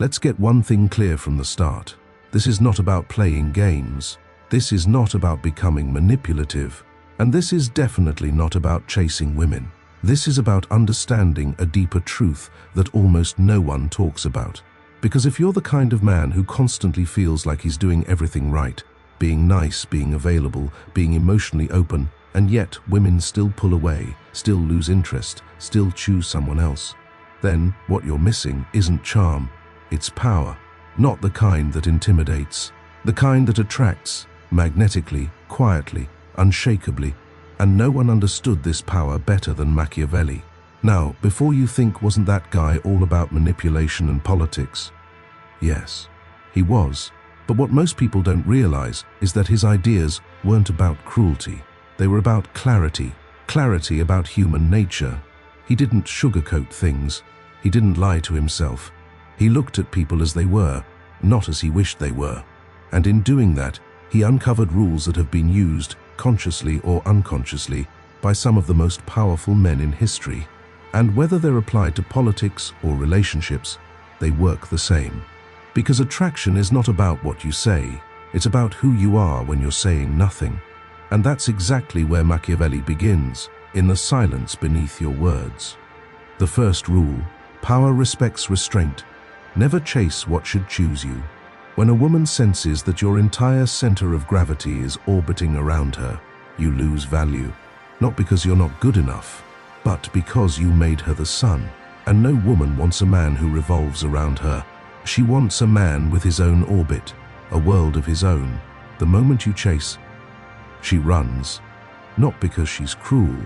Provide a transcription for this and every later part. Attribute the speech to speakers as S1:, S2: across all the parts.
S1: Let's get one thing clear from the start. This is not about playing games. This is not about becoming manipulative. And this is definitely not about chasing women. This is about understanding a deeper truth that almost no one talks about. Because if you're the kind of man who constantly feels like he's doing everything right, being nice, being available, being emotionally open, and yet women still pull away, still lose interest, still choose someone else, then what you're missing isn't charm, it's power. Not the kind that intimidates, the kind that attracts, magnetically, quietly, unshakably. And no one understood this power better than Machiavelli. Now, before you think, wasn't that guy all about manipulation and politics? Yes, he was. But what most people don't realize is that his ideas weren't about cruelty. They were about clarity. Clarity about human nature. He didn't sugarcoat things. He didn't lie to himself. He looked at people as they were, not as he wished they were. And in doing that, he uncovered rules that have been used, consciously or unconsciously, by some of the most powerful men in history. And whether they're applied to politics or relationships, they work the same. Because attraction is not about what you say, it's about who you are when you're saying nothing. And that's exactly where Machiavelli begins, in the silence beneath your words. The first rule: power respects restraint. Never chase what should choose you. When a woman senses that your entire center of gravity is orbiting around her, you lose value. Not because you're not good enough, but because you made her the sun. And no woman wants a man who revolves around her. She wants a man with his own orbit, a world of his own. The moment you chase, she runs. Not because she's cruel,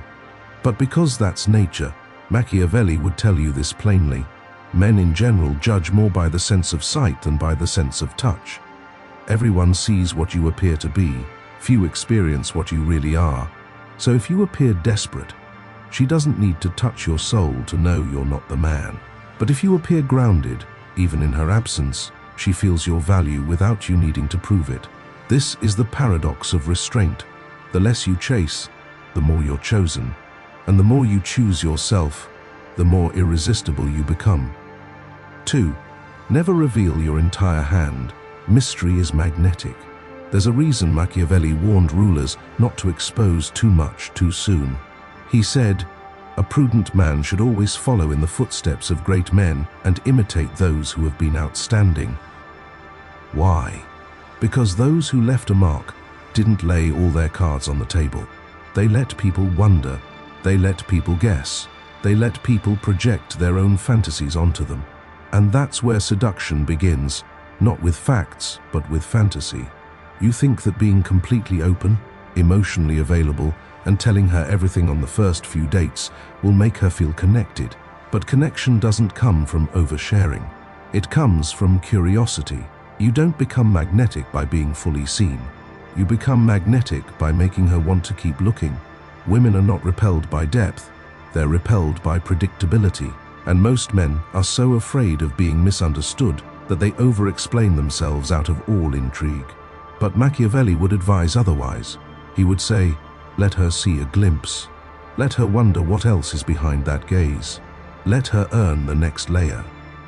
S1: but because that's nature. Machiavelli would tell you this plainly. Men in general judge more by the sense of sight than by the sense of touch. Everyone sees what you appear to be. Few experience what you really are. So if you appear desperate, she doesn't need to touch your soul to know you're not the man. But if you appear grounded, even in her absence, she feels your value without you needing to prove it. This is the paradox of restraint. The less you chase, the more you're chosen. And the more you choose yourself, the more irresistible you become. 2. Never reveal your entire hand. Mystery is magnetic. There's a reason Machiavelli warned rulers not to expose too much too soon. He said, "A prudent man should always follow in the footsteps of great men and imitate those who have been outstanding." Why? Because those who left a mark didn't lay all their cards on the table. They let people wonder. They let people guess. They let people project their own fantasies onto them. And that's where seduction begins, not with facts, but with fantasy. You think that being completely open, emotionally available, and telling her everything on the first few dates will make her feel connected. But connection doesn't come from oversharing. It comes from curiosity. You don't become magnetic by being fully seen. You become magnetic by making her want to keep looking. Women are not repelled by depth. They're repelled by predictability, and most men are so afraid of being misunderstood that they over-explain themselves out of all intrigue. But Machiavelli would advise otherwise. He would say, let her see a glimpse. Let her wonder what else is behind that gaze. Let her earn the next layer.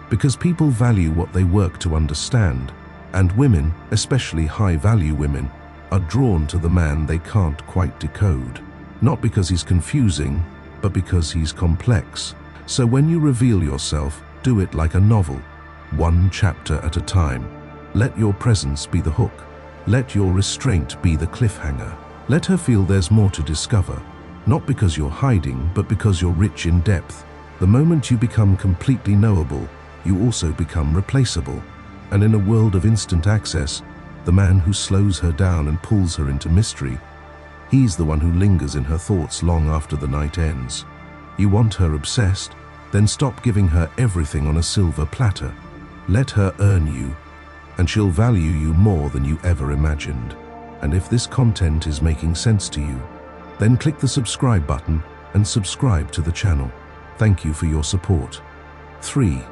S1: Because people value what they work to understand, and women, especially high-value women, are drawn to the man they can't quite decode. Not because he's confusing, but because he's complex. So when you reveal yourself, do it like a novel, one chapter at a time. Let your presence be the hook. Let your restraint be the cliffhanger. Let her feel there's more to discover, not because you're hiding, but because you're rich in depth. The moment you become completely knowable, you also become replaceable. And in a world of instant access, the man who slows her down and pulls her into mystery, he's the one who lingers in her thoughts long after the night ends. You want her obsessed? Then stop giving her everything on a silver platter. Let her earn you, and she'll value you more than you ever imagined. And if this content is making sense to you, then click the subscribe button and subscribe to the channel. Thank you for your support. 3.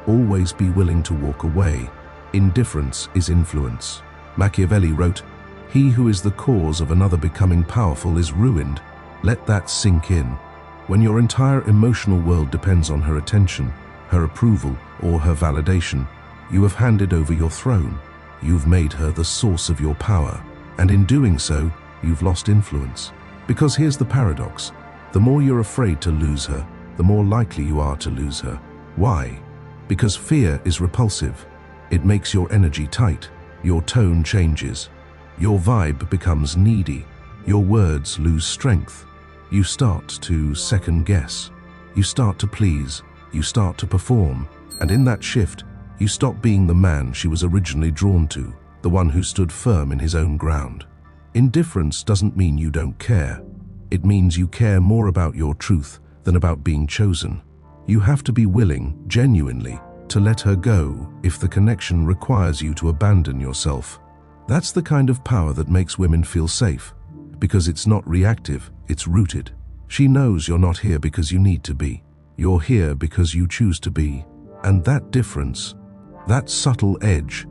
S1: Always be willing to walk away. Indifference is influence. Machiavelli wrote, "He who is the cause of another becoming powerful is ruined." Let that sink in. When your entire emotional world depends on her attention, her approval, or her validation, You have handed over your throne. You've made her the source of your power. And in doing so, you've lost influence. Because here's the paradox. The more you're afraid to lose her, the more likely you are to lose her. Why? Because fear is repulsive. It makes your energy tight. Your tone changes. Your vibe becomes needy. Your words lose strength. You start to second guess. You start to please. You start to perform. And in that shift, you stop being the man she was originally drawn to, the one who stood firm in his own ground. Indifference doesn't mean you don't care. It means you care more about your truth than about being chosen. You have to be willing, genuinely, to let her go if the connection requires you to abandon yourself. That's the kind of power that makes women feel safe, because it's not reactive, it's rooted. She knows you're not here because you need to be. You're here because you choose to be. And that difference, that subtle edge,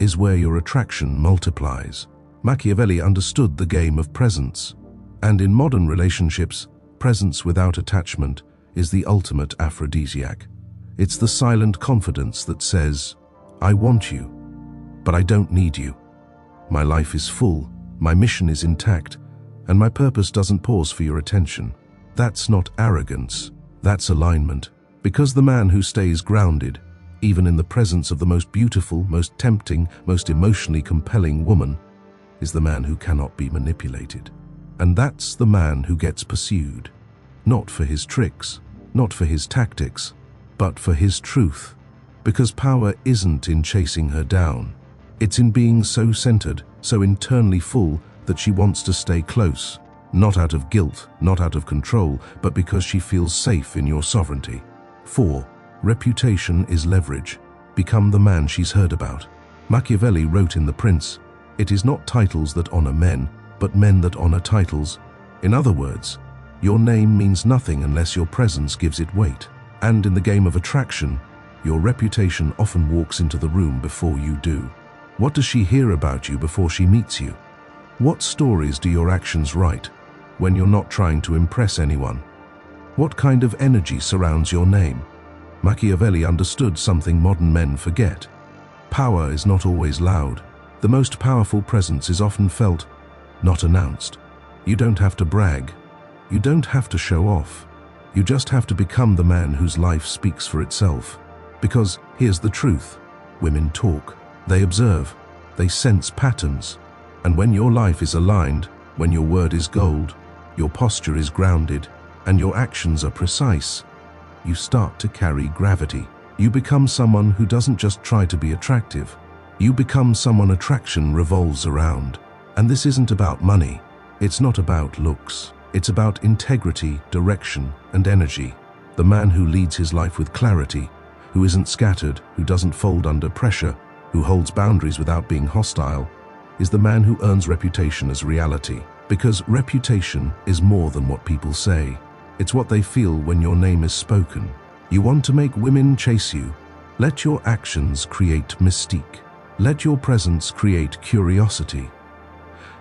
S1: is where your attraction multiplies. Machiavelli understood the game of presence. And in modern relationships, presence without attachment is the ultimate aphrodisiac. It's the silent confidence that says, I want you, but I don't need you. My life is full, my mission is intact, and my purpose doesn't pause for your attention. That's not arrogance, that's alignment. Because the man who stays grounded, even in the presence of the most beautiful, most tempting, most emotionally compelling woman, is the man who cannot be manipulated. And that's the man who gets pursued, not for his tricks, not for his tactics, but for his truth. Because power isn't in chasing her down. It's in being so centered, so internally full, that she wants to stay close, not out of guilt, not out of control, but because she feels safe in your sovereignty. 4. Reputation is leverage. Become the man she's heard about. Machiavelli wrote in The Prince, "It is not titles that honor men, but men that honor titles." In other words, your name means nothing unless your presence gives it weight. And in the game of attraction, your reputation often walks into the room before you do. What does she hear about you before she meets you? What stories do your actions write when you're not trying to impress anyone? What kind of energy surrounds your name? Machiavelli understood something modern men forget. Power is not always loud. The most powerful presence is often felt, not announced. You don't have to brag. You don't have to show off. You just have to become the man whose life speaks for itself. Because here's the truth. Women talk. They observe. They sense patterns. And when your life is aligned, when your word is gold, your posture is grounded, and your actions are precise, you start to carry gravity. You become someone who doesn't just try to be attractive. You become someone attraction revolves around. And this isn't about money. It's not about looks. It's about integrity, direction, and energy. The man who leads his life with clarity, who isn't scattered, who doesn't fold under pressure, who holds boundaries without being hostile, is the man who earns reputation as reality. Because reputation is more than what people say. It's what they feel when your name is spoken. You want to make women chase you? Let your actions create mystique. Let your presence create curiosity.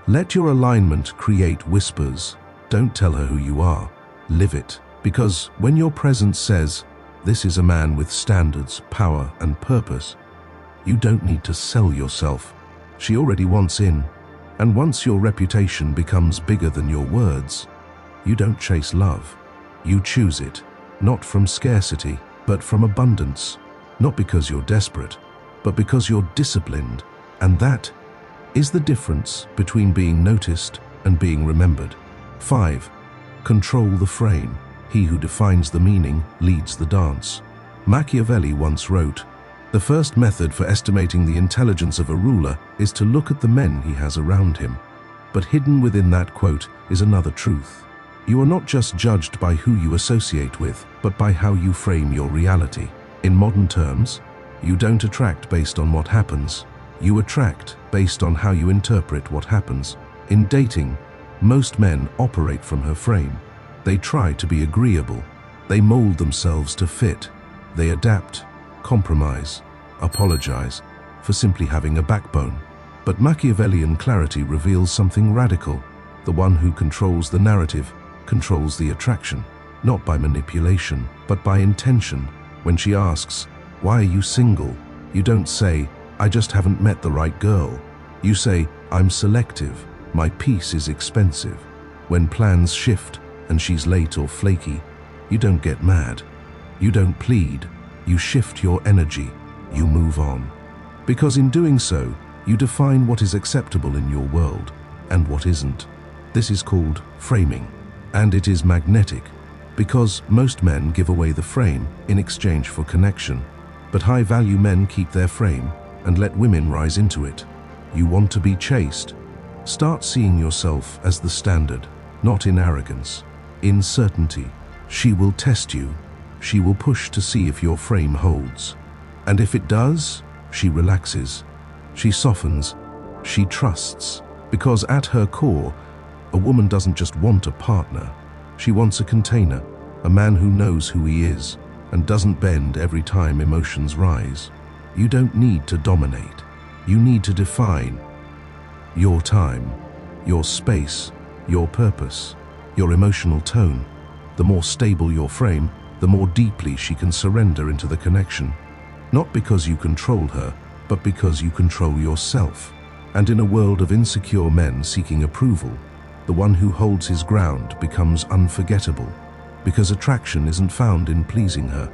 S1: Let your alignment create whispers. Don't tell her who you are. Live it. Because when your presence says, "This is a man with standards, power, and purpose," you don't need to sell yourself. She already wants in. And once your reputation becomes bigger than your words, you don't chase love. You choose it, not from scarcity, but from abundance. Not because you're desperate, but because you're disciplined. And that is the difference between being noticed and being remembered. 5. Control the frame. He who defines the meaning leads the dance. Machiavelli once wrote, "The first method for estimating the intelligence of a ruler is to look at the men he has around him." But hidden within that quote is another truth. You are not just judged by who you associate with, but by how you frame your reality. In modern terms, you don't attract based on what happens. You attract based on how you interpret what happens. In dating, most men operate from her frame. They try to be agreeable. They mold themselves to fit. They adapt, compromise, apologize for simply having a backbone. But Machiavellian clarity reveals something radical. The one who controls the narrative controls the attraction, not by manipulation, but by intention. When she asks, "Why are you single?" You don't say, "I just haven't met the right girl." You say, "I'm selective. My peace is expensive." When plans shift and she's late or flaky, you don't get mad. You don't plead. You shift your energy. You move on. Because in doing so, you define what is acceptable in your world and what isn't. This is called framing, and it is magnetic, because most men give away the frame in exchange for connection, but high-value men keep their frame and let women rise into it. You want to be chased? Start seeing yourself as the standard, not in arrogance, in certainty. She will test you. She will push to see if your frame holds. And if it does, she relaxes. She softens. She trusts. Because at her core, a woman doesn't just want a partner. She wants a container, a man who knows who he is and doesn't bend every time emotions rise. You don't need to dominate. You need to define your time, your space, your purpose, your emotional tone. The more stable your frame, the more deeply she can surrender into the connection. Not because you control her, but because you control yourself. And in a world of insecure men seeking approval, the one who holds his ground becomes unforgettable, because attraction isn't found in pleasing her.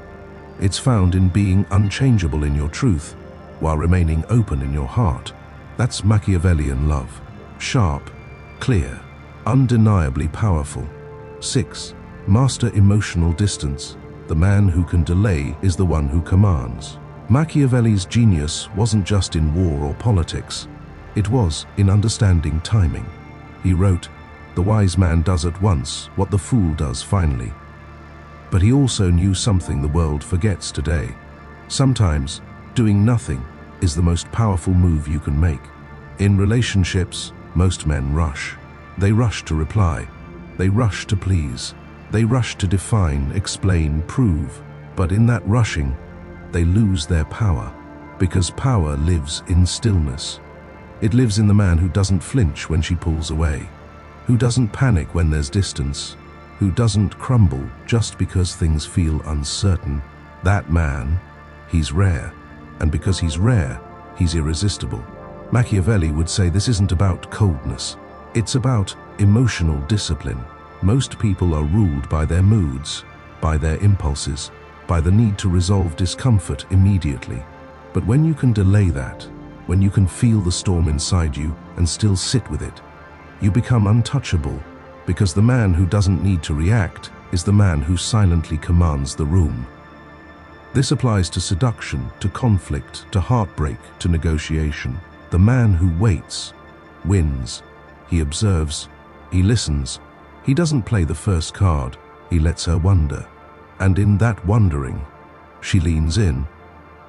S1: It's found in being unchangeable in your truth, while remaining open in your heart. That's Machiavellian love. Sharp, clear, undeniably powerful. 6. Master emotional distance. The man who can delay is the one who commands. Machiavelli's genius wasn't just in war or politics. It was in understanding timing. He wrote, "The wise man does at once what the fool does finally." But he also knew something the world forgets today. Sometimes, doing nothing is the most powerful move you can make. In relationships, most men rush. They rush to reply. They rush to please. They rush to define, explain, prove. But in that rushing, they lose their power, because power lives in stillness. It lives in the man who doesn't flinch when she pulls away, who doesn't panic when there's distance, who doesn't crumble just because things feel uncertain. That man, he's rare, and because he's rare, he's irresistible. Machiavelli would say this isn't about coldness, it's about emotional discipline. Most people are ruled by their moods, by their impulses, by the need to resolve discomfort immediately. But when you can delay that, when you can feel the storm inside you and still sit with it, you become untouchable, because the man who doesn't need to react is the man who silently commands the room. This applies to seduction, to conflict, to heartbreak, to negotiation. The man who waits wins. He observes, he listens. He doesn't play the first card, he lets her wonder. And in that wondering, she leans in,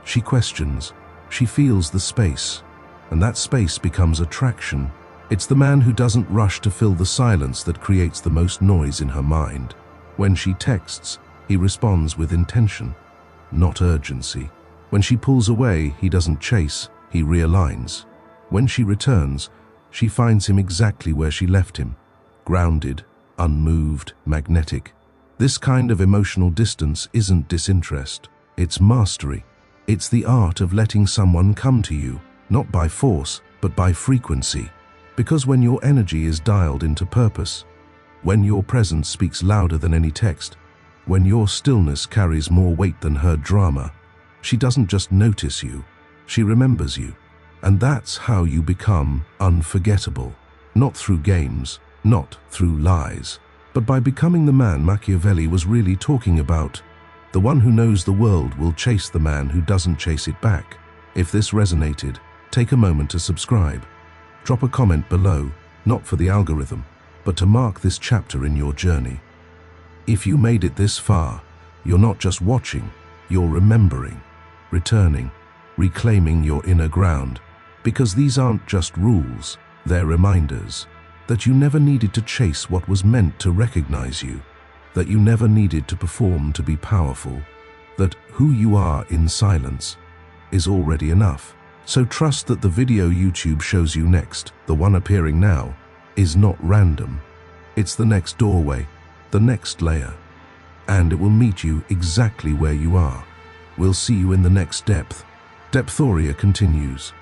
S1: she questions, she feels the space, and that space becomes attraction. It's the man who doesn't rush to fill the silence that creates the most noise in her mind. When she texts, he responds with intention, not urgency. When she pulls away, he doesn't chase, he realigns. When she returns, she finds him exactly where she left him, grounded, unmoved, magnetic. This kind of emotional distance isn't disinterest, it's mastery. It's the art of letting someone come to you, not by force, but by frequency. Because when your energy is dialed into purpose, when your presence speaks louder than any text, when your stillness carries more weight than her drama, she doesn't just notice you, she remembers you. And that's how you become unforgettable. Not through games, not through lies, but by becoming the man Machiavelli was really talking about. The one who knows the world will chase the man who doesn't chase it back. If this resonated, take a moment to subscribe. Drop a comment below, not for the algorithm, but to mark this chapter in your journey. If you made it this far, you're not just watching, you're remembering, returning, reclaiming your inner ground. Because these aren't just rules, they're reminders that you never needed to chase what was meant to recognize you, that you never needed to perform to be powerful, that who you are in silence is already enough. So trust that the video YouTube shows you next, the one appearing now, is not random. It's the next doorway, the next layer, and it will meet you exactly where you are. We'll see you in the next depth. Depthoria continues.